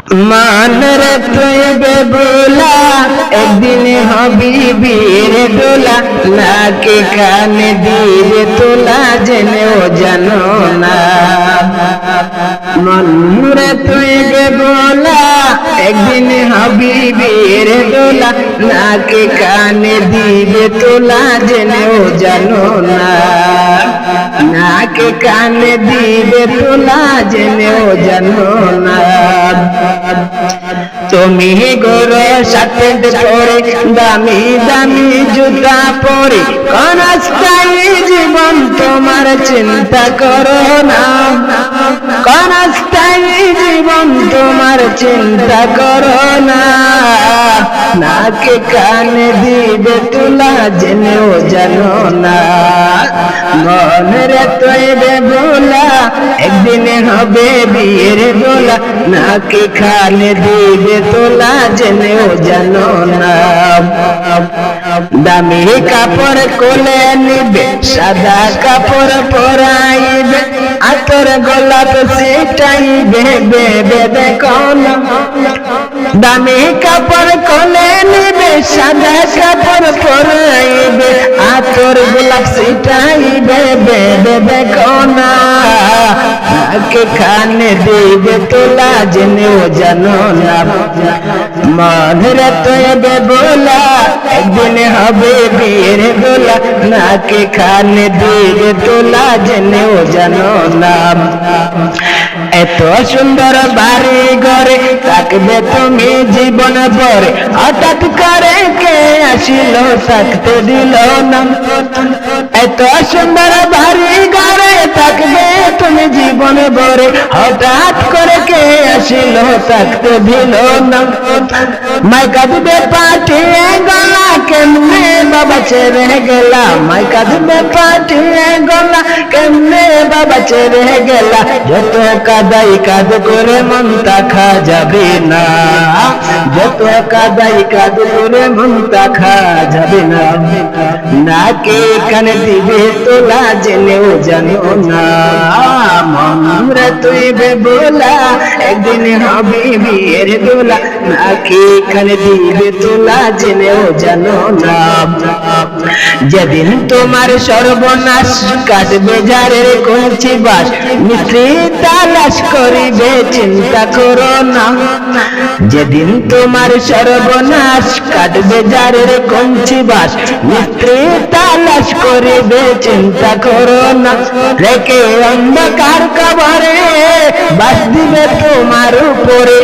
মানের তুই বেবুলা একদিন হবি বীর ডোলা নাকে কানে দিবে তোলা জেনেও জানো না মনরে তুই বেবুলা একদিন হবি বীর ডোলা নাকে কানে দিবে তোলা জেনেও জানো না নাকে কানে দিবে তোলা জেনেও জানো না তুমি গোর সাথে পরে দামি দামি জুতা পরে কোন স্থায়ী জীবন তোমার চিন্তা করো না কোন স্থায়ী জীবন তোমার চিন্তা করো না নাকে কানে দিবে তোলা জেনেও জানো না মনের তৈবে বলা একদিন হবে বিয়ের দোলা নাকে কানে দিবে তোলা জেনেও জানো না দামি কাপড় কোলে নিবে সাদা কাপড় পরাইবে আতর গোলাপ সেটাইবে বেবে দেখো না দামি কাপড় কোলে নিবে সাদা কাপড় পরাইবে আতর গোলাপ সেটাইবে বেবে দেখো না নাকে কানে দিবে তোলা জেনেও জানো না মনের তৈবে বলা একদিন হবে বিয়ের দোলা নাকে কানে দিবে তোলা জেনেও জানো না এত সুন্দর বাড়ি ঘরে থাকবে তুমি জীবন ভরে হঠাৎ করে কে আসিল থাকতে দিল না এত সুন্দর বাড়ি ঘরে থাকবে তুমি জীবন ভরে হঠাৎ করে কে আসিল থাকতে দিল না মাইকা দিবে পাঠিয়ে গলা কেমনে বাবা ছেড়ে গেলা মাইকা দিবে পাঠিয়ে গলা কেমনে বাবা ছেড়ে গেলা যত কাদাই কাদ করে মন তাখা যাবে না যত কাদাই কাদ করে মন তাখা যাবে না নাকে কানে দিবে তোলা জেনেও জানো না মনরে তুই বেবুলা একদিন হবে বিয়ের দোলা নাকে কানে দিবে তোলা জেনেও জানো না যেদিন তোমার সর্বনাশ কাটবে যারে কঞ্চি বাস মিত্রি তালাশ করিবে চিন্তা করো না যেদিন তোমার সর্বনাশ কাটবে যারে কঞ্চি বাস মিত্রি তালাশ করিবে চিন্তা করো না রেখে অন্ধকার কবরে বাস দিবে তোমার উপরে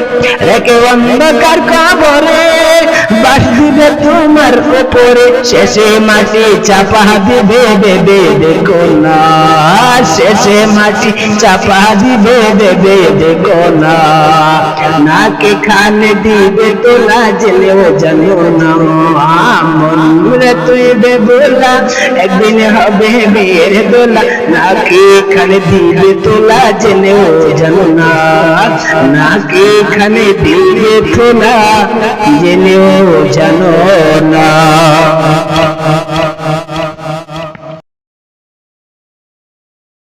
রেখে অন্ধকার কবরে বাস দিবে তোমার উপরে শেষে মাটি চাপা দিবে দেবে দেখো না শেষে মাটি চাপা দিবে দেবে দেখো না নাকে খানে দিবে তোলা জেনেও জানো না মনরে তুই বেবুলা একদিন হবে বিয়ের দোলা নাকে খানে দিবে তোলা জেনেও জানো না নাকে খানে দিবে তোলা জেনেও জানো না